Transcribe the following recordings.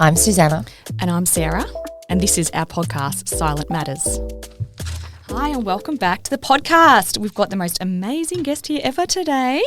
I'm Susannah. And I'm Sarah, and this is our podcast, Silent Matters. Hi, and welcome back to the podcast. We've got the most amazing guest here ever today.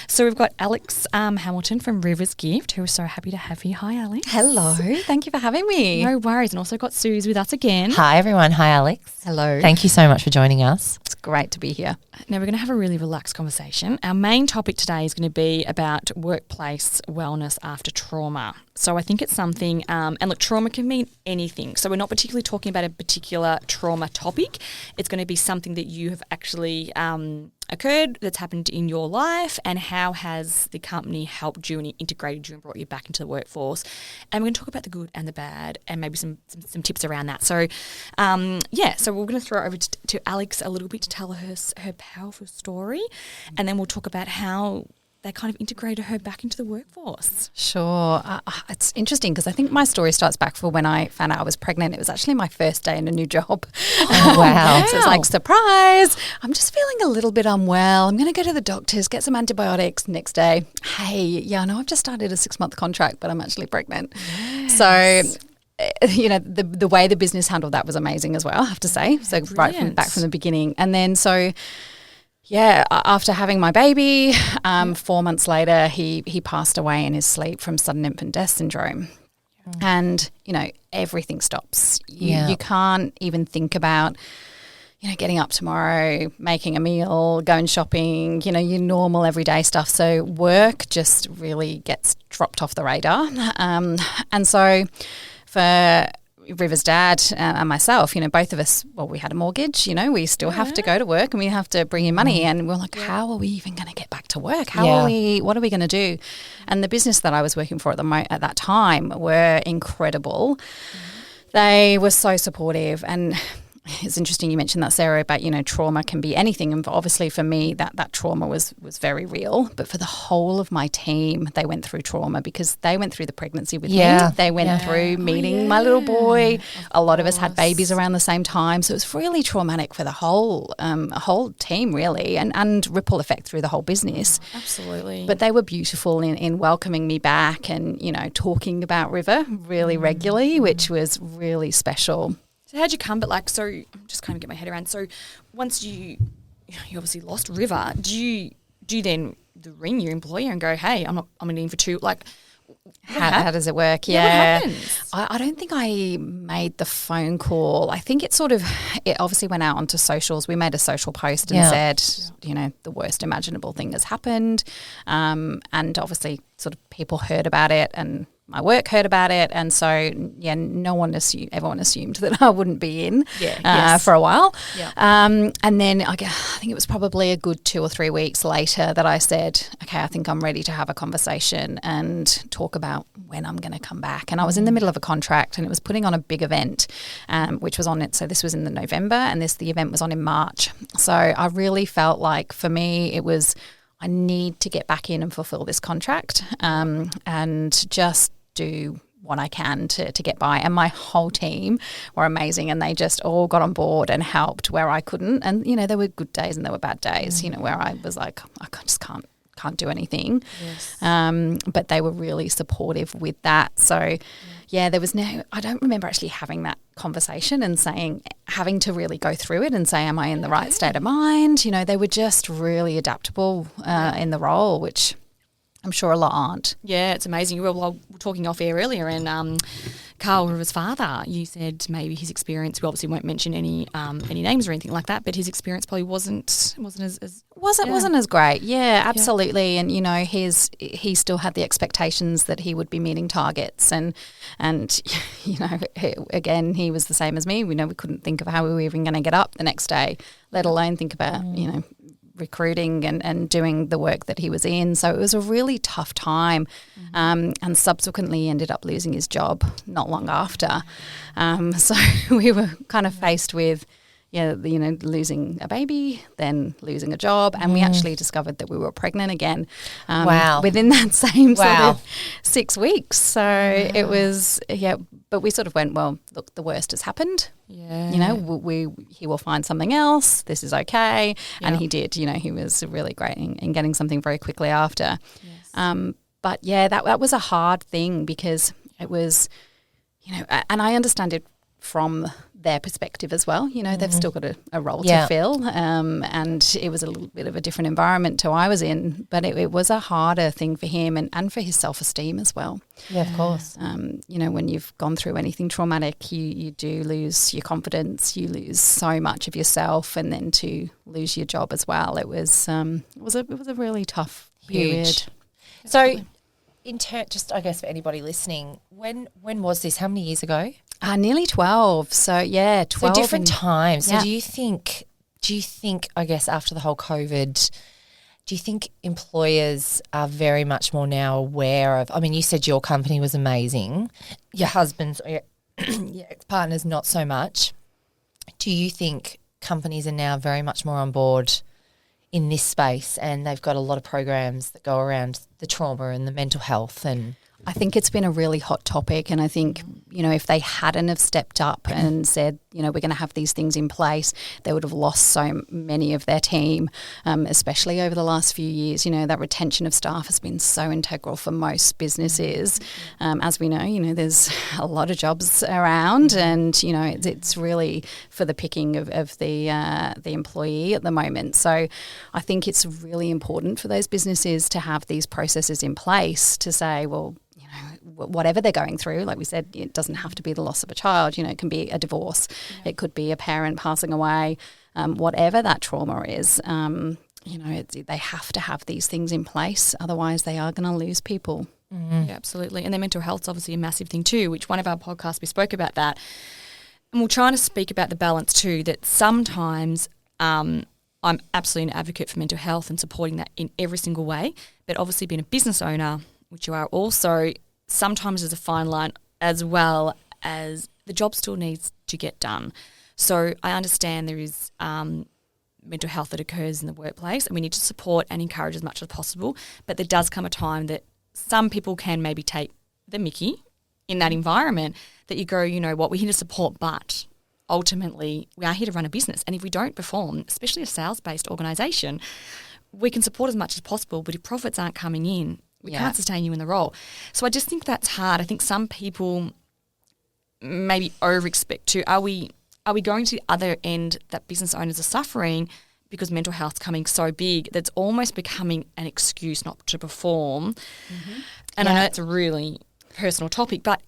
So we've got Alex Hamilton from River's Gift, who is so happy to have you. Hi, Alex. Hello. Thank you for having me. No worries. And also got Suze with us again. Hi, everyone. Hi, Alex. Hello. Thank you so much for joining us. It's great to be here. Now, we're going to have a really relaxed conversation. Our main topic today is going to be about workplace wellness after trauma. So I think it's something, and look, trauma can mean anything. So we're not particularly talking about a particular trauma topic. It's going to be something that you have actually occurred, that's happened in your life, and how has the company helped you and integrated you and brought you back into the workforce. And we're going to talk about the good and the bad and maybe some tips around that. So, so we're going to throw it over to Alex a little bit to tell her powerful story, and then we'll talk about how they kind of integrated her back into the workforce. Sure. It's interesting because I think my story starts back for when I found out I was pregnant. It was actually my first day in a new job. Oh, wow. So it's like, surprise, I'm just feeling a little bit unwell. I'm going to go to the doctors, get some antibiotics. Next day, hey, yeah, I know I've just started a 6-month contract, but I'm actually pregnant. Yes. So you know, the way the business handled that was amazing as well, I have to say. So Brilliant. back from the beginning. And then after having my baby, 4 months later, he passed away in his sleep from sudden infant death syndrome. Yeah. And, you know, everything stops. You can't even think about, you know, getting up tomorrow, making a meal, going shopping, you know, your normal everyday stuff. So work just really gets dropped off the radar. And so for River's dad and myself, you know, both of us, well, we had a mortgage, you know, we still have to go to work and we have to bring in money, and we're like, how are we even going to get back to work? What are we going to do? And the business that I was working for at that time were incredible. They were so supportive, and it's interesting you mentioned that, Sarah, about, you know, trauma can be anything. And obviously for me, that trauma was very real. But for the whole of my team, they went through trauma because they went through the pregnancy with me. They went through meeting my little boy. A lot of us had babies around the same time. So it was really traumatic for the whole team, really, and ripple effect through the whole business. Absolutely. But they were beautiful in welcoming me back and, you know, talking about River really regularly, which was really special. So how'd you come? But like, so I'm just kind of get my head around. So once you obviously lost River, do you then ring your employer and go, hey, I'm in for two? Like, how does it work? Yeah. What happens? I don't think I made the phone call. I think it obviously went out onto socials. We made a social post and said, you know, the worst imaginable thing has happened. And obviously sort of people heard about it and my work heard about it, and so everyone assumed that I wouldn't be in for a while. And then I think it was probably a good 2 or 3 weeks later that I said, okay, I think I'm ready to have a conversation and talk about when I'm going to come back. And I was in the middle of a contract, and it was putting on a big event, which was on it. So this was in the November, and the event was on in March. So I really felt like for me it was, I need to get back in and fulfill this contract, and just do what I can to get by. And my whole team were amazing, and they just all got on board and helped where I couldn't. And, you know, there were good days and there were bad days, you know, where I was like, I just can't do anything. Yes. But they were really supportive with that. So, there was I don't remember actually having that conversation and having to really go through it and say, am I in the right state of mind? You know, they were just really adaptable in the role, which I'm sure a lot aren't. Yeah, it's amazing. We were talking off air earlier, and Carl River's father, you said maybe his experience, we obviously won't mention any names or anything like that, but his experience probably wasn't as great. Yeah, absolutely. And, you know, he still had the expectations that he would be meeting targets, and you know, again, he was the same as me. We couldn't think of how we were even going to get up the next day, let alone think about, you know, recruiting and doing the work that he was in. So it was a really tough time, and subsequently ended up losing his job not long after. So we were kind of faced with losing a baby, then losing a job, and we actually discovered that we were pregnant again. Within that same sort of 6 weeks. So it was, but we sort of went, well, look, the worst has happened. Yeah. You know, he will find something else. This is okay. Yeah. And he did. You know, he was really great in getting something very quickly after. Yes. But yeah, that was a hard thing because it was, and I understand it from their perspective as well. They've still got a role to fill, and it was a little bit of a different environment to I was in, but it was a harder thing for him and for his self-esteem as well. Yeah, of course. When you've gone through anything traumatic, you do lose your confidence, you lose so much of yourself, and then to lose your job as well. It was a really tough period. So, just I guess for anybody listening, when was this? How many years ago? Nearly 12. So, 12. So different times. Yeah. So do you think, I guess, after the whole COVID, do you think employers are very much more now aware of, I mean, you said your company was amazing, your husband's or your ex-partner's not so much. Do you think companies are now very much more on board in this space and they've got a lot of programs that go around the trauma and the mental health? And I think it's been a really hot topic, and I think, if they hadn't have stepped up and said, we're going to have these things in place, they would have lost so many of their team, especially over the last few years. That retention of staff has been so integral for most businesses. As we know, there's a lot of jobs around, and, it's really for the picking of the employee at the moment. So I think it's really important for those businesses to have these processes in place to say, well, whatever they're going through, like we said, it doesn't have to be the loss of a child, it can be a divorce, it could be a parent passing away, whatever that trauma is, they have to have these things in place, otherwise they are going to lose people. Yeah, absolutely. And their mental health's obviously a massive thing too, which one of our podcasts we spoke about that. And we're trying to speak about the balance too, that sometimes I'm absolutely an advocate for mental health and supporting that in every single way, but obviously being a business owner, which you are also, sometimes there's a fine line as well as the job still needs to get done. So I understand there is mental health that occurs in the workplace and we need to support and encourage as much as possible, but there does come a time that some people can maybe take the mickey in that environment that you go, we're here to support, but ultimately we are here to run a business, and if we don't perform, especially a sales-based organisation, we can support as much as possible, but if profits aren't coming in, we can't sustain you in the role. So I just think that's hard. I think some people maybe over-expect to, are we going to the other end that business owners are suffering because mental health's coming so big that's almost becoming an excuse not to perform? And I know it's a really personal topic, but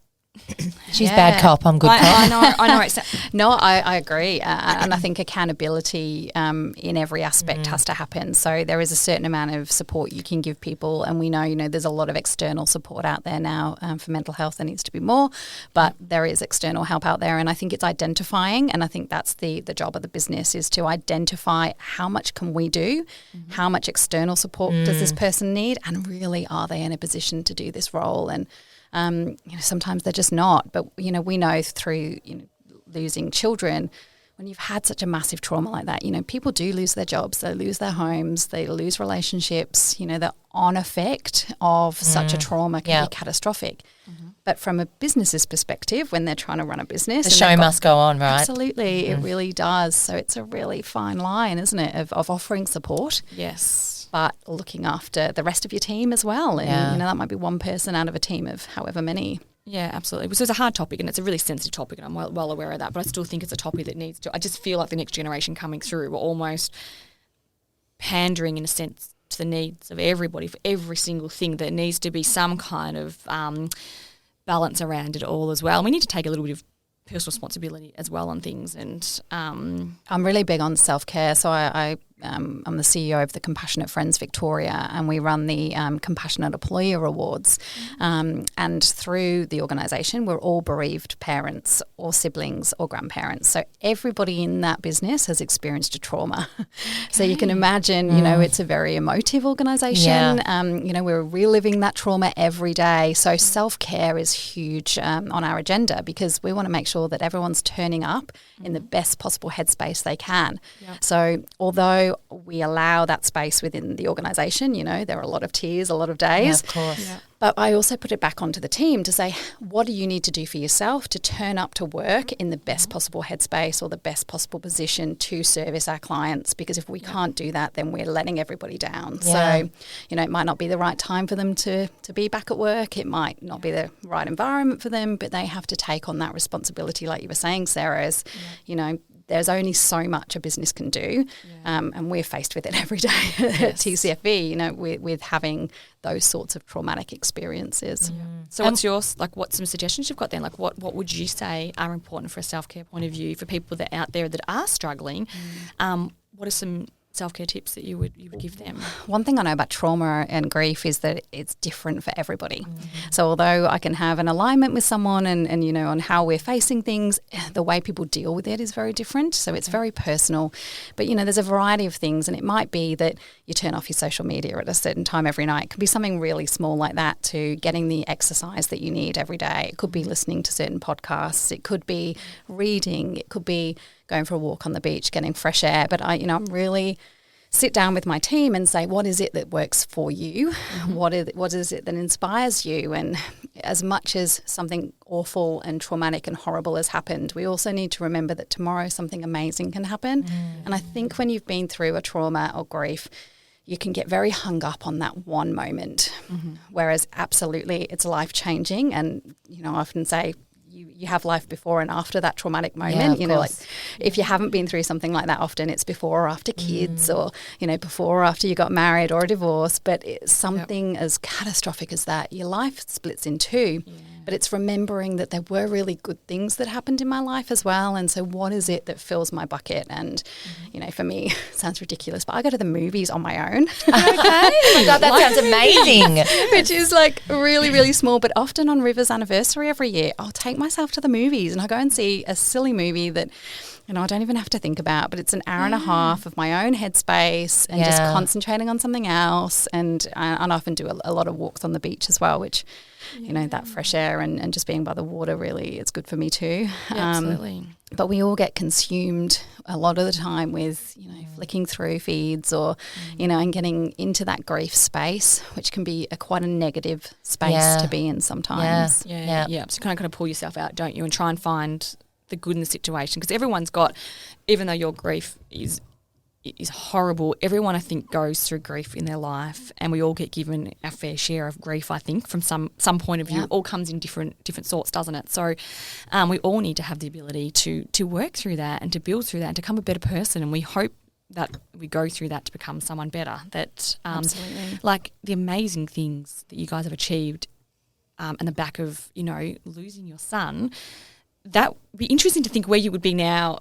she's bad cop, I'm good cop. I know. No, I agree. And I think accountability in every aspect has to happen. So there is a certain amount of support you can give people. And we know, there's a lot of external support out there now for mental health. There needs to be more, but there is external help out there. And I think it's identifying. And I think that's the job of the business, is to identify how much can we do, how much external support does this person need, and really are they in a position to do this role? And sometimes they're just not. But, we know through losing children, when you've had such a massive trauma like that, people do lose their jobs, they lose their homes, they lose relationships. The on effect of such a trauma can be catastrophic. But from a business's perspective, when they're trying to run a business, the show must go on, right? Absolutely, it really does. So it's a really fine line, isn't it, of offering support. Yes. But looking after the rest of your team as well. And, that might be one person out of a team of however many. Yeah, absolutely. So it's a hard topic and it's a really sensitive topic, and I'm well aware of that, but I still think it's a topic that needs to, I just feel like the next generation coming through, we're almost pandering in a sense to the needs of everybody for every single thing. There needs to be some kind of balance around it all as well. And we need to take a little bit of personal responsibility as well on things. And I'm really big on self-care. So I'm the CEO of the Compassionate Friends Victoria, and we run the Compassionate Employer Awards. And through the organisation, we're all bereaved parents or siblings or grandparents. So everybody in that business has experienced a trauma. So you can imagine, it's a very emotive organisation. We're reliving that trauma every day. So self-care is huge on our agenda, because we want to make sure that everyone's turning up in the best possible headspace they can. So although although we allow that space within the organisation, you know, there are a lot of tears, a lot of days. Yeah, of course. Yeah. But I also put it back onto the team to say, what do you need to do for yourself to turn up to work in the best possible headspace or the best possible position to service our clients? Because if we can't do that, then we're letting everybody down. Yeah. So, you know, it might not be the right time for them to be back at work. It might not be the right environment for them, but they have to take on that responsibility, like you were saying, Sarah, as, you know, there's only so much a business can do, and we're faced with it every day at TCFE, you know, with having those sorts of traumatic experiences. So what's some suggestions you've got then? Like what would you say are important for a self-care point of view for people that are out there that are struggling? What are some self-care tips that you would give them? One thing I know about trauma and grief is that it's different for everybody. So although I can have an alignment with someone and you know, on how we're facing things, the way people deal with it is very different. So it's very personal. But, you know, there's a variety of things, and it might be that you turn off your social media at a certain time every night. It could be something really small like that, to getting the exercise that you need every day. It could be listening to certain podcasts. It could be reading. It could be going for a walk on the beach, getting fresh air. But I'm really sit down with my team and say, what is it that works for you? What is it that inspires you? And as much as something awful and traumatic and horrible has happened, we also need to remember that tomorrow something amazing can happen. And I think when you've been through a trauma or grief, you can get very hung up on that one moment, whereas absolutely it's life-changing. And, you know, I often say, you have life before and after that traumatic moment. You know, like if you haven't been through something like that, often it's before or after kids, or, you know, before or after you got married or a divorce. But it's something as catastrophic as that, your life splits in two. But it's remembering that there were really good things that happened in my life as well. And so what is it that fills my bucket? And, you know, for me, it sounds ridiculous, but I go to the movies on my own. Okay. Oh my God, that sounds amazing. Which is like really, really small. But often on River's anniversary every year, I'll take myself to the movies and I go and see a silly movie that, you know, I don't even have to think about, but it's an hour and a half of my own headspace and just concentrating on something else. And I often do a lot of walks on the beach as well, which, you know, that fresh air and just being by the water, really, it's good for me too. Absolutely. But we all get consumed a lot of the time with, you know, flicking through feeds or, you know, and getting into that grief space, which can be quite a negative space to be in sometimes. So you kind of pull yourself out, don't you, and try and find the good in the situation, because everyone's got, even though your grief is horrible, everyone I think goes through grief in their life, and we all get given our fair share of grief, I think, from some point of view. It all comes in different sorts, doesn't it? So we all need to have the ability to work through that and to build through that and to become a better person, and we hope that we go through that to become someone better. That like the amazing things that you guys have achieved on the back of, you know, losing your son, that would be interesting to think where you would be now.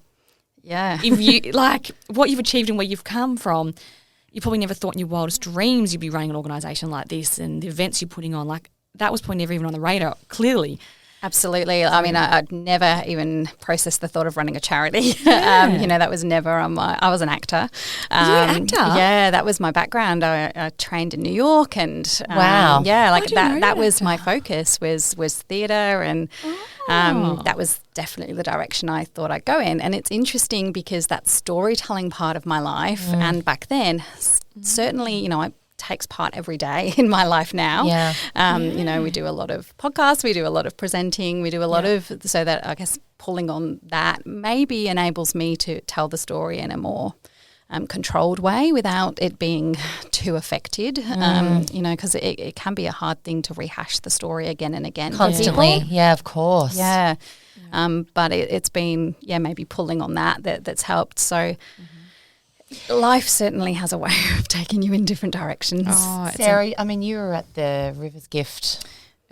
Yeah. If you like what you've achieved and where you've come from, you probably never thought in your wildest dreams you'd be running an organisation like this, and the events you're putting on, like that was probably never even on the radar, clearly. Absolutely. I mean, I'd never even processed the thought of running a charity. You know, that was never on my – I was an actor. Were you an actor? Yeah, that was my background. I trained in New York and wow. Yeah, like that was my focus was theatre, and that was definitely the direction I thought I'd go in. And it's interesting because that storytelling part of my life and back then certainly, you know, I takes part every day in my life now. You know, we do a lot of podcasts, we do a lot of presenting, we do a lot of, so that I guess pulling on that maybe enables me to tell the story in a more controlled way without it being too affected, you know, because it can be a hard thing to rehash the story again and again. Constantly, yeah, of course. Yeah. But it's been, maybe pulling on that's helped. So life certainly has a way of taking you in different directions. Oh, Sarah, I mean, you were at the Rivers Gift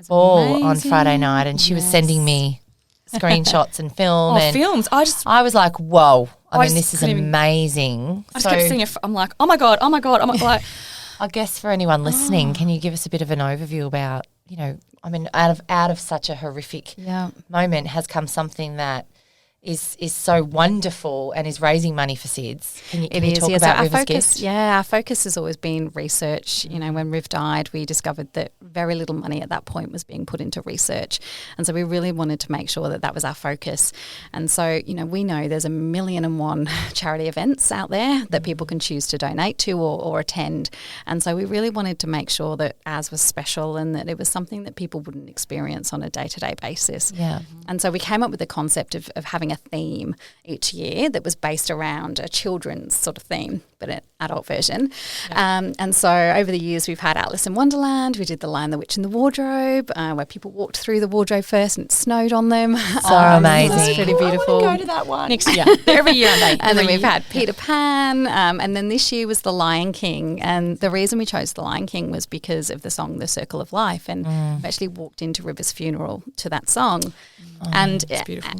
ball on Friday night, and she was sending me screenshots and film. Films. I was like, whoa. I mean, this is amazing. I just kept seeing it. I'm like, oh my God. I'm like, I guess for anyone listening, can you give us a bit of an overview about, you know, I mean, out of such a horrific moment has come something that is so wonderful and is raising money for SIDS. Can you talk So about our River's focus, Gift? Yeah, our focus has always been research. You know, when Riv died, we discovered that very little money at that point was being put into research. And so we really wanted to make sure that that was our focus. And so, you know, we know there's 1,000,001 charity events out there that people can choose to donate to or attend. And so we really wanted to make sure that ours was special and that it was something that people wouldn't experience on a day-to-day basis. Yeah. And so we came up with the concept of having a theme each year that was based around a children's sort of theme, but an adult version. And so over the years, we've had Alice in Wonderland. We did The Lion, the Witch and the Wardrobe, where people walked through the wardrobe first and it snowed on them. So amazing. It was pretty beautiful. I want to go to that one next year. Every year, And then we've had Peter Pan, and then this year was The Lion King. And the reason we chose The Lion King was because of the song The Circle of Life. And we actually walked into River's funeral to that song. And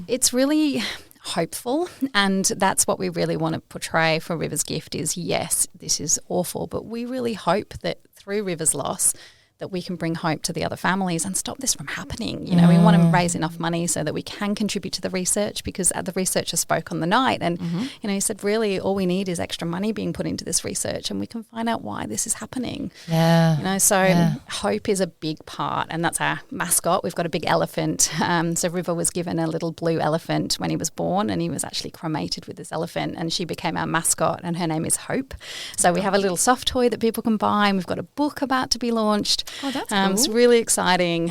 it's really hopeful, and that's what we really want to portray for River's Gift is, yes, this is awful, but we really hope that through River's loss that we can bring hope to the other families and stop this from happening. You know, we want to raise enough money so that we can contribute to the research, because the researcher spoke on the night and, you know, he said, really, all we need is extra money being put into this research and we can find out why this is happening. Yeah. You know, so hope is a big part, and that's our mascot. We've got a big elephant. So River was given a little blue elephant when he was born, and he was actually cremated with this elephant, and she became our mascot, and her name is Hope. So we have a little soft toy that people can buy, and we've got a book about to be launched. Oh, that's cool. It's really exciting.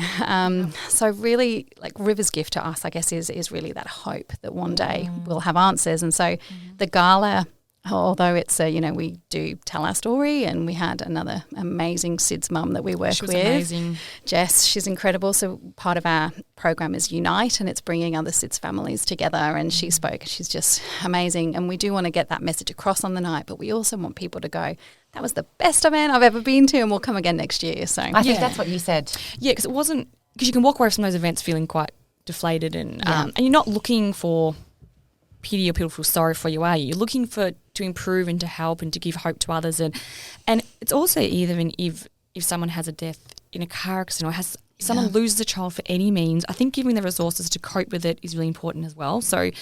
So really, like, River's Gift to us, I guess, is really that hope that one day we'll have answers. And so the gala, although it's you know, we do tell our story, and we had another amazing SIDS mum that we work with. Amazing. Jess, she's incredible. So part of our program is Unite, and it's bringing other SIDS families together, and she spoke. She's just amazing, and we do want to get that message across on the night, but we also want people to go, that was the best event I've ever been to, and we'll come again next year. So I think that's what you said. Yeah, because it wasn't, because you can walk away from those events feeling quite deflated and you're not looking for pity or people feel sorry for you, are you? You're looking to improve and to help and to give hope to others, and it's also even if someone has a death in a car accident or if someone loses a child for any means, I think giving the resources to cope with it is really important as well. So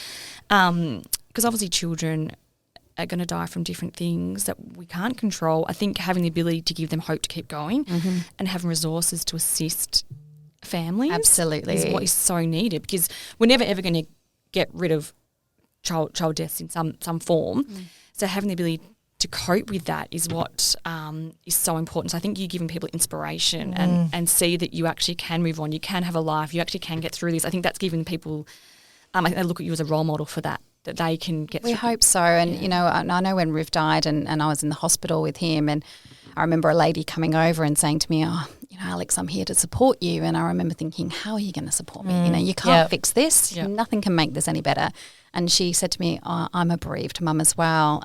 because obviously children are going to die from different things that we can't control. I think having the ability to give them hope to keep going and having resources to assist families absolutely is what is so needed, because we're never ever going to get rid of child deaths in some form. So having the ability to cope with that is what is so important. So I think you're giving people inspiration and see that you actually can move on, you can have a life, you actually can get through this. I think that's giving people, I think they look at you as a role model for that they can get through. We hope so. And, you know, I know when Riv died and I was in the hospital with him, and I remember a lady coming over and saying to me, oh, you know, Alex, I'm here to support you. And I remember thinking, how are you going to support me? You know, you can't fix this. Nothing can make this any better. And she said to me, oh, I'm a bereaved mum as well.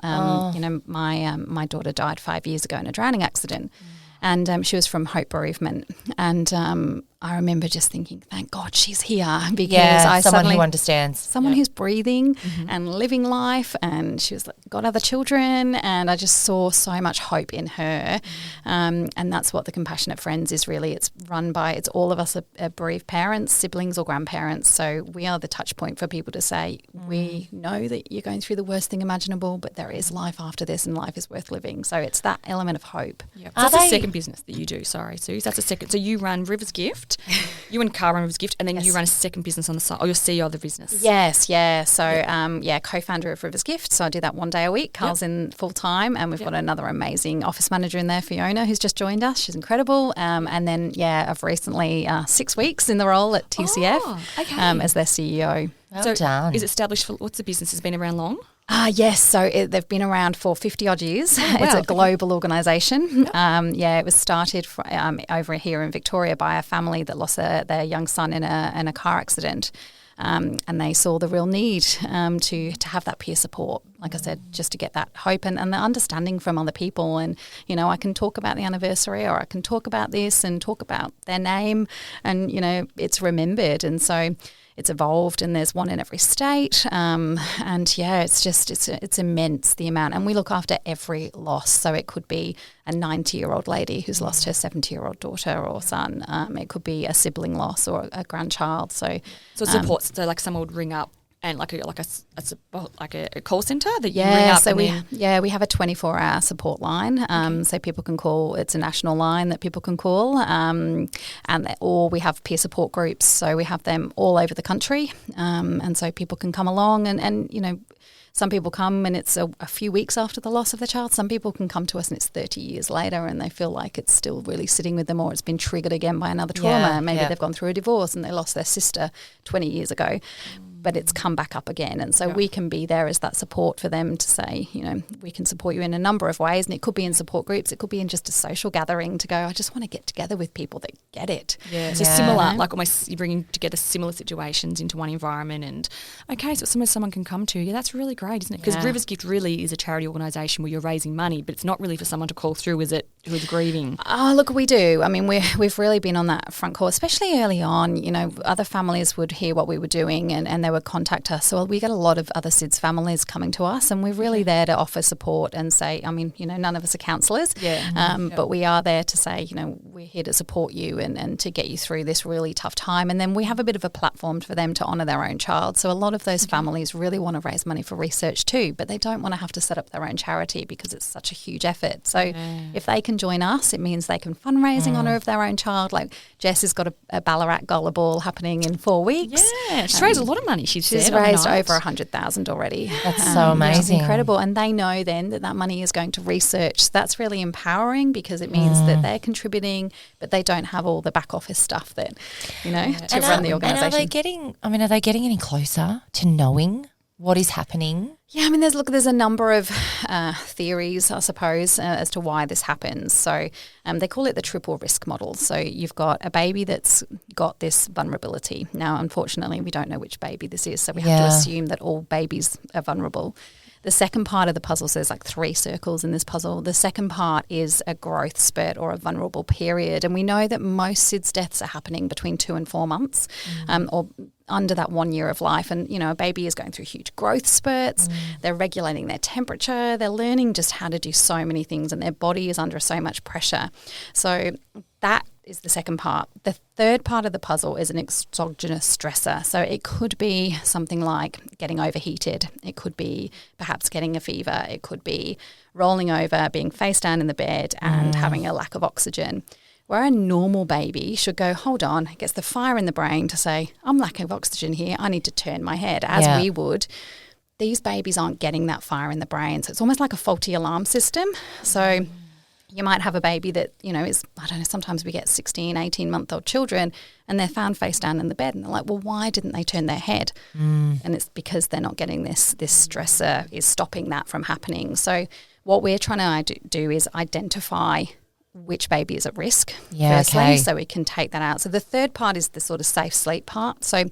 You know, my daughter died 5 years ago in a drowning accident. And she was from Hope Bereavement. And I remember just thinking, thank God she's here, because someone who understands. Someone who's breathing and living life, and she was like, got other children, and I just saw so much hope in her. And that's what the Compassionate Friends is really. It's run by, it's all of us are bereaved parents, siblings or grandparents. So we are the touch point for people to say, we know that you're going through the worst thing imaginable, but there is life after this and life is worth living. So it's that element of hope. Yep. So that's the second business that you do, sorry, Suze. That's a second. So you run River's Gift, you and Carl run River's Gift, and then you run a second business on the side, or you're CEO of the business. Yes, yeah. So, co-founder of River's Gift. So I do that one day a week. Carl's in full time, and we've got another amazing office manager in there, Fiona, who's just joined us. She's incredible. And then, I've recently 6 weeks in the role at TCF as their CEO. Well done. Is it established for, what's the business? Has it been around long? Yes, so they've been around for 50-odd years. It's a global organisation. It was started over here in Victoria by a family that lost their young son in a car accident. And they saw the real need to have that peer support, like I said, just to get that hope and the understanding from other people. And, you know, I can talk about the anniversary, or I can talk about this and talk about their name, and, you know, it's remembered. And so it's evolved, and there's one in every state. It's immense, the amount. And we look after every loss. So it could be a 90-year-old lady who's lost her 70-year-old daughter or son. It could be a sibling loss or a grandchild. So support. So like someone would ring up and like a call center that you ring up. So we have a 24-hour support line. So people can call. It's a national line that people can call, or we have peer support groups. So we have them all over the country, and so people can come along and you know. Some people come and it's a few weeks after the loss of the child. Some people can come to us and it's 30 years later and they feel like it's still really sitting with them, or it's been triggered again by another trauma. Maybe they've gone through a divorce and they lost their sister 20 years ago, but it's come back up again. And so we can be there as that support for them to say, you know, we can support you in a number of ways. And it could be in support groups. It could be in just a social gathering to go, I just want to get together with people that get it. Yeah, so similar, like almost you're bringing together similar situations into one environment. And okay, so it's somewhere someone can come to. Yeah, that's really great, isn't it? Because Rivers Gift really is a charity organisation where you're raising money, but it's not really for someone to call through, is it, who's grieving? Oh, look, we do. I mean, we've really been on that front course, especially early on. You know, other families would hear what we were doing and they would contact us. So we get a lot of other SIDS families coming to us, and we're really there to offer support and say, I mean, you know, none of us are counsellors, but we are there to say, you know, we're here to support you and to get you through this really tough time. And then we have a bit of a platform for them to honour their own child. So a lot of those families really want to raise money for research too, but they don't want to have to set up their own charity because it's such a huge effort. So if they can join us, it means they can fundraise in honour of their own child. Like Jess has got a Ballarat Gala Ball happening in 4 weeks. Yeah, she's raised a lot of money. She's raised over 100,000 already. That's so amazing. It's incredible. And they know then that money is going to research. So that's really empowering because it means that they're contributing, but they don't have all the back office stuff that, you know, to run the organisation. And are they getting any closer to knowing what is happening? Yeah, I mean, there's a number of theories, I suppose, as to why this happens. So they call it the triple risk model. So you've got a baby that's got this vulnerability. Now, unfortunately, we don't know which baby this is, so we have to assume that all babies are vulnerable. The second part of the puzzle, so there's like 3 circles in this puzzle. The second part is a growth spurt or a vulnerable period. And we know that most SIDS deaths are happening between 2 and 4 months or under that 1 year of life. And, you know, a baby is going through huge growth spurts. They're regulating their temperature. They're learning just how to do so many things, and their body is under so much pressure. So that is the second part. The third part of the puzzle is an exogenous stressor. So it could be something like getting overheated. It could be perhaps getting a fever. It could be rolling over, being face down in the bed and having a lack of oxygen. Where a normal baby should go, hold on, it gets the fire in the brain to say, I'm lacking of oxygen here, I need to turn my head, as we would. These babies aren't getting that fire in the brain. So it's almost like a faulty alarm system. So you might have a baby that, you know, is, I don't know, sometimes we get 16, 18-month-old children and they're found face down in the bed and they're like, well, why didn't they turn their head? And it's because they're not getting this stressor is stopping that from happening. So what we're trying to do is identify which baby is at risk, firstly, so we can take that out. So the third part is the sort of safe sleep part. So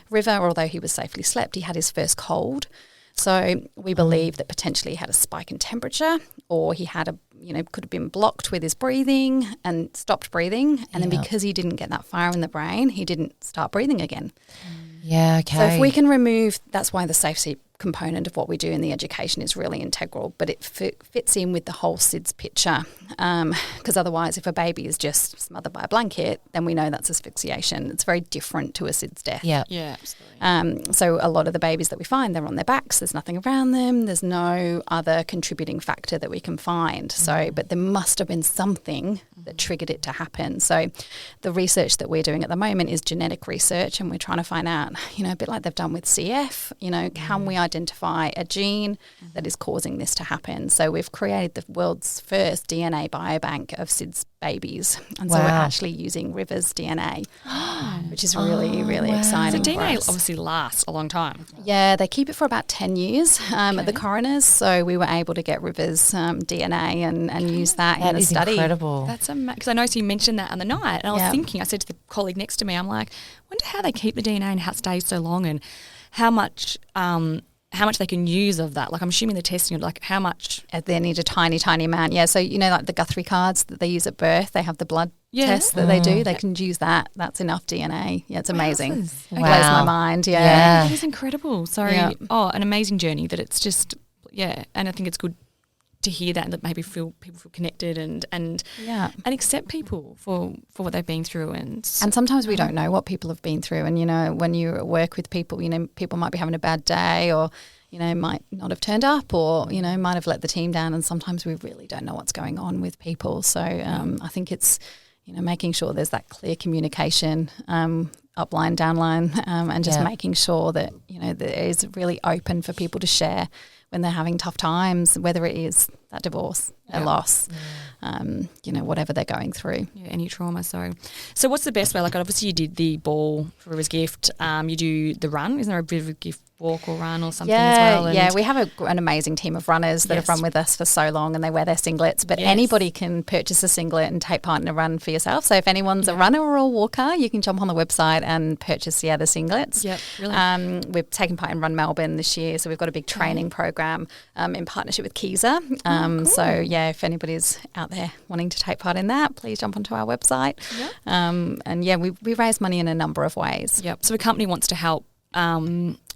River, although he was safely slept, he had his first cold. So we believe that potentially he had a spike in temperature, or he had could have been blocked with his breathing and stopped breathing. And then because he didn't get that fire in the brain, he didn't start breathing again. Yeah, okay. So if we can remove, that's why the safe sleep component of what we do in the education is really integral, but it fits in with the whole SIDS picture, because otherwise if a baby is just smothered by a blanket, then we know that's asphyxiation. It's very different to a SIDS death. Yeah, absolutely. So a lot of the babies that we find, they're on their backs, there's nothing around them, there's no other contributing factor that we can find. So, but there must have been something that triggered it to happen. So the research that we're doing at the moment is genetic research, and we're trying to find out, a bit like they've done with CF, can we identify a gene that is causing this to happen? So we've created the world's first DNA biobank of SIDS babies, and so we're actually using River's DNA, which is really, really exciting. So DNA obviously lasts a long time. Yeah, they keep it for about 10 years at the coroners, so we were able to get River's DNA and use that in the study. That is incredible. That's because I know you mentioned that on the night, and I was thinking, I said to the colleague next to me, I'm like, I wonder how they keep the DNA and how it stays so long, and how much they can use of that. Like, I'm assuming they're testing it, like how much? They need a tiny, tiny amount. Yeah, so like the Guthrie cards that they use at birth, they have the blood test that they do. They can use that. That's enough DNA. Yeah, it's amazing. It blows my mind. That is incredible. Sorry. Yeah. Oh, an amazing journey that it's just, and I think it's good to hear that and that maybe people feel connected and accept people for what they've been through. And sometimes we don't know what people have been through. And, you know, when you work with people, you know, people might be having a bad day or, you know, might not have turned up or, you know, might have let the team down. And sometimes we really don't know what's going on with people. So I think it's, you know, making sure there's that clear communication, upline, downline, and just making sure that, you know, that it is really open for people to share when they're having tough times, whether it is that divorce, a loss, you know, whatever they're going through. Yeah, any trauma. So what's the best way? Like, obviously you did the ball for River's Gift. You do the run. Isn't there a River's Gift walk or run or something as well? Yeah, we have an amazing team of runners that have run with us for so long, and they wear their singlets. But anybody can purchase a singlet and take part in a run for yourself. So if anyone's a runner or a walker, you can jump on the website and purchase the singlets. Yep, really. We've taken part in Run Melbourne this year, so we've got a big training program in partnership with Keza. Cool. So if anybody's out there wanting to take part in that, please jump onto our website. Yep. And we raise money in a number of ways. Yep. So a company wants to help.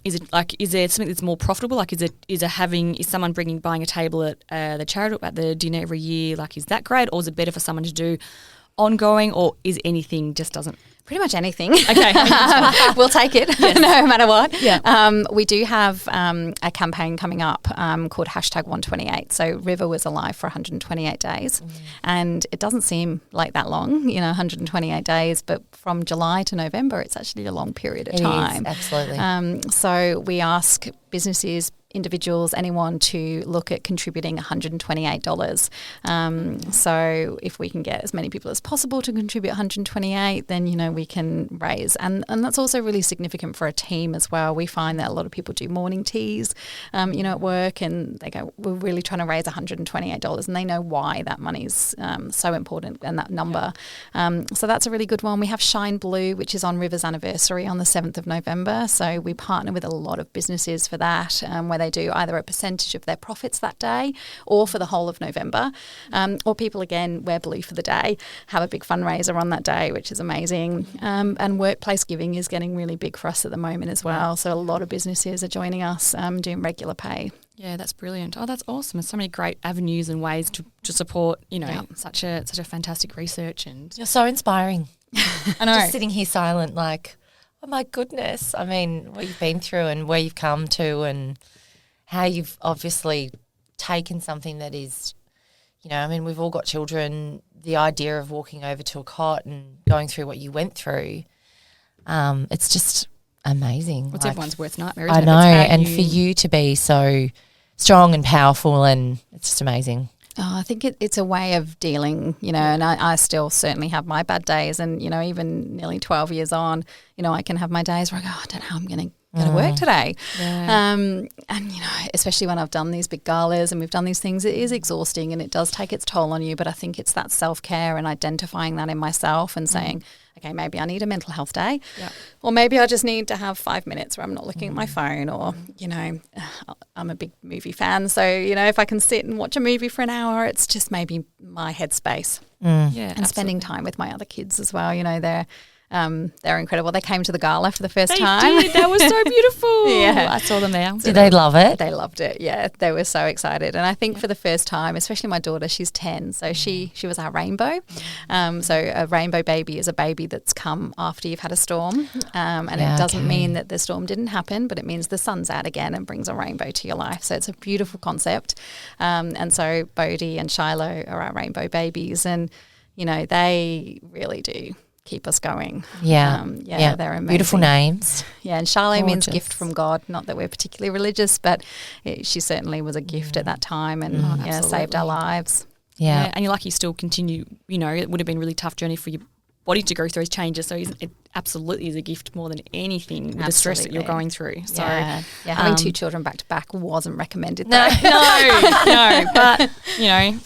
Is there something that's more profitable? Like, is someone buying a table at the charity at the dinner every year? Like, is that great, or is it better for someone to do ongoing, or is anything just doesn't? Pretty much anything. Okay. We'll take it no matter what. Yeah. We do have a campaign coming up called #128. So River was alive for 128 days and it doesn't seem like that long, 128 days, but from July to November, it's actually a long period of time. It is, absolutely. So we ask businesses, individuals, anyone to look at contributing $128. So if we can get as many people as possible to contribute 128, then, we can raise. And that's also really significant for a team as well. We find that a lot of people do morning teas, at work, and they go, we're really trying to raise $128, and they know why that money's so important and that number. So that's a really good one. We have Shine Blue, which is on River's anniversary on the 7th of November. So we partner with a lot of businesses for that, where they do either a percentage of their profits that day or for the whole of November. Or people, again, wear blue for the day, have a big fundraiser on that day, which is amazing. And workplace giving is getting really big for us at the moment as well. So a lot of businesses are joining us doing regular pay. Yeah, that's brilliant. Oh, that's awesome. There's so many great avenues and ways to support, such a fantastic research. And you're so inspiring. I know. Just sitting here silent like, oh my goodness. I mean, what you've been through and where you've come to and how you've obviously taken something that is, we've all got children, the idea of walking over to a cot and going through what you went through, it's just amazing. What's everyone's worst nightmare, I isn't know, it? and for you to be so strong and powerful, and it's just amazing. Oh, I think it's a way of dealing, and I still certainly have my bad days, and, even nearly 12 years on, I can have my days where I go, I don't know how I'm going to work today. Yeah. And, especially when I've done these big galas and we've done these things, it is exhausting and it does take its toll on you. But I think it's that self-care and identifying that in myself and saying, okay, maybe I need a mental health day, or maybe I just need to have 5 minutes where I'm not looking at my phone, or, I'm a big movie fan. So, if I can sit and watch a movie for an hour, it's just maybe my headspace. And spending time with my other kids as well. They're incredible. They came to the gala for the first time. They did. That was so beautiful. Yeah. I saw them there. Did they love it? They loved it. Yeah, they were so excited. And I think for the first time, especially my daughter, she's 10, so she was our rainbow. So a rainbow baby is a baby that's come after you've had a storm. And it doesn't mean that the storm didn't happen, but it means the sun's out again and brings a rainbow to your life. So it's a beautiful concept. And so Bodhi and Shiloh are our rainbow babies, and, they really do keep us going. Yeah, they're amazing. Beautiful names. Yeah, and Charlotte means gift from God. Not that we're particularly religious, but she certainly was a gift at that time, and saved our lives. Yeah. And you're lucky you still continue. It would have been a really tough journey for your body to go through those changes. So it absolutely is a gift more than anything with the stress that you're going through. So having 2 children back to back wasn't recommended. No, but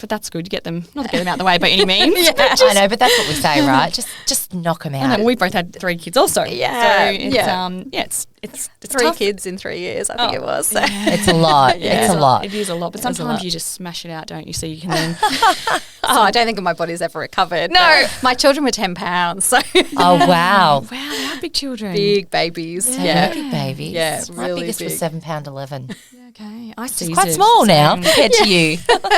but that's good. You get them, not to get them out the way by any means. I know, but that's what we say, right? Just knock them out. And we both had 3 kids also. Yeah, so it's 3 tough. kids in 3 years, I think it was. So. It's a lot. It's a lot. It is a lot. But sometimes you just smash it out, don't you? So you can then. I don't think my body's ever recovered. No, my children were 10 pounds. So. Oh wow. Wow, they are big children. Big babies. Yeah. Big babies. Yeah, My really biggest big. was £7.11. Okay. I It's Caesared. quite small now compared to you.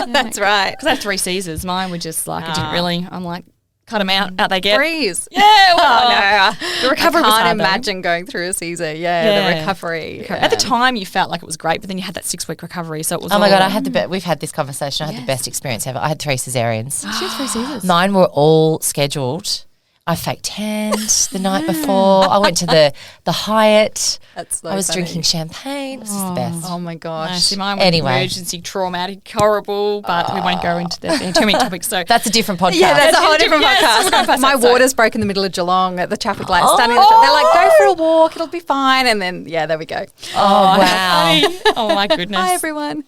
That's right. Because I have 3 Caesars. Mine were just like, I didn't really, I'm like, cut them out they get. Freeze. Yeah. Well, the recovery I was can't hard, though. imagine going through a Caesar. Yeah, the recovery. At the time, you felt like it was great, but then you had that 6-week recovery, so it was. Oh my God, I had we've had this conversation. I had the best experience ever. I had 3 cesareans. She had 3 Caesars. Mine were all scheduled. I fake tanned the night before. I went to the Hyatt. That's so I was funny. drinking champagne. This is the best. Oh my gosh. No, see, mine was Anyway. emergency, traumatic, horrible, but we won't go into too many topics. So That's a different podcast. Yeah, that's a whole different Yes, we're going podcast. past My that, so- waters broke in the middle of Geelong at the traffic light, standing in the They're like, go for a walk, it'll be fine. And then, there we go. Oh, wow. Oh my goodness. Hi, everyone.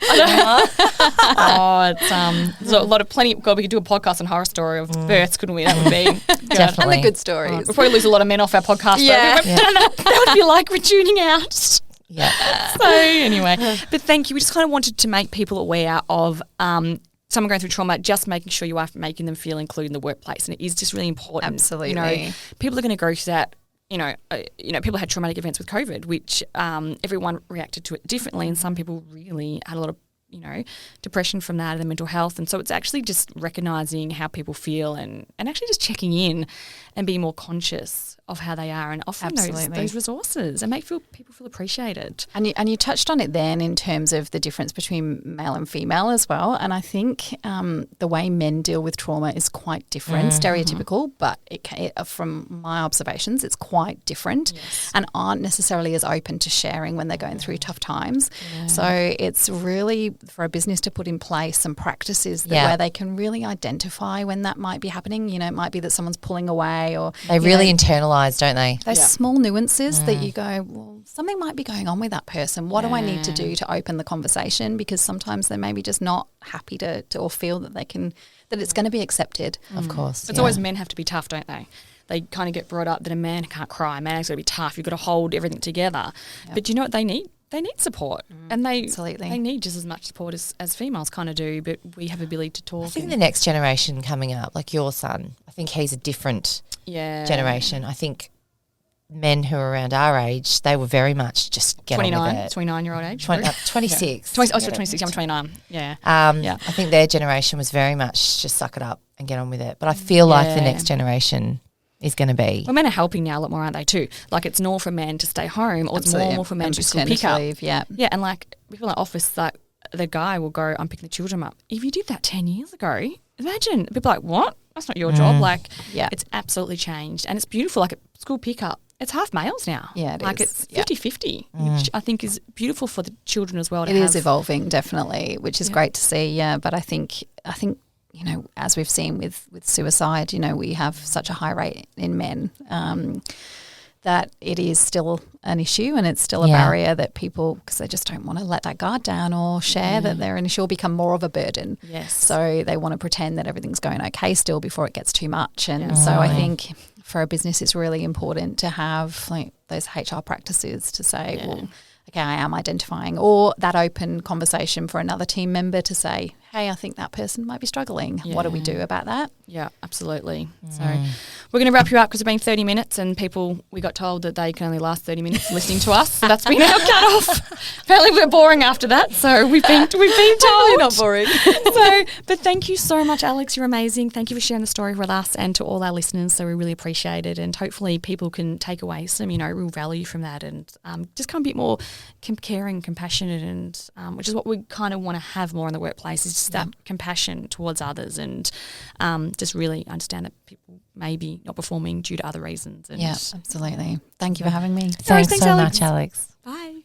There's a lot of God, we could do a podcast on horror story of births, couldn't we? That would be good. Definitely. And the good stories. We'll probably lose a lot of men off our podcast. Yeah. But that would be like we're tuning out. Yeah. So anyway, but thank you. We just kind of wanted to make people aware of someone going through trauma, just making sure you are making them feel included in the workplace, and it is just really important. Absolutely. You know, people are going to go through that. People had traumatic events with COVID, which everyone reacted to it differently, and some people really had a lot of depression from that and the mental health. And so it's actually just recognising how people feel and actually just checking in and being more conscious of how they are and offering those resources and make people feel appreciated. And you touched on it then in terms of the difference between male and female as well. And I think the way men deal with trauma is quite different, stereotypical, but from my observations, it's quite different and aren't necessarily as open to sharing when they're going through tough times. Yeah. So it's really for a business to put in place some practices where they can really identify when that might be happening. It might be that someone's pulling away or They really internalise, don't they? those small nuances that you go, well, something might be going on with that person. What do I need to do to open the conversation? Because sometimes they're maybe just not happy to or feel that that it's going to be accepted. Of course. It's always men have to be tough, don't they? They kind of get brought up that a man can't cry, a man's got to be tough, you've got to hold everything together. Yep. But do you know what they need? They need support, and they need just as much support as females kind of do, but we have ability to talk. I think the next generation coming up, like your son, I think he's a different generation. I think men who are around our age, they were very much just get 29, on with it. 29-year-old age? 26. 26, I'm 29, yeah. I think their generation was very much just suck it up and get on with it. But I feel like the next generation is going to be. Well, men are helping now a lot more, aren't they, too? Like, it's normal for men to stay home, or it's normal for men to school pick up. Leave, yeah, and like, people in the office, like, the guy will go, I'm picking the children up. If you did that 10 years ago, imagine, people are like, what? That's not your job. Like, it's absolutely changed. And it's beautiful. Like, at school pickup, it's half males now. Yeah, it like is. It's 50-50, which I think is beautiful for the children as well. It is evolving, definitely, which is great to see, yeah. But I think as we've seen with suicide, we have such a high rate in men that it is still an issue, and it's still a barrier that people, because they just don't want to let that guard down or share that they're an issue or become more of a burden. Yes. So they want to pretend that everything's going okay still before it gets too much. And so I think for a business, it's really important to have like those HR practices to say, well, okay, I am identifying, or that open conversation for another team member to say, hey, I think that person might be struggling. Yeah. What do we do about that? Yeah, absolutely. So we're going to wrap you up because it's been 30 minutes and we got told that they can only last 30 minutes listening to us. So that's been our cut off. Apparently we're boring after that. So we've been told. Totally not boring. But thank you so much, Alex. You're amazing. Thank you for sharing the story with us and to all our listeners. So we really appreciate it. And hopefully people can take away some, real value from that and just come a bit more caring, compassionate, and which is what we kind of want to have more in the workplace, is just that compassion towards others and just really understand that people may be not performing due to other reasons. And absolutely. Thank you for having me. Thanks so much, Alex. Bye.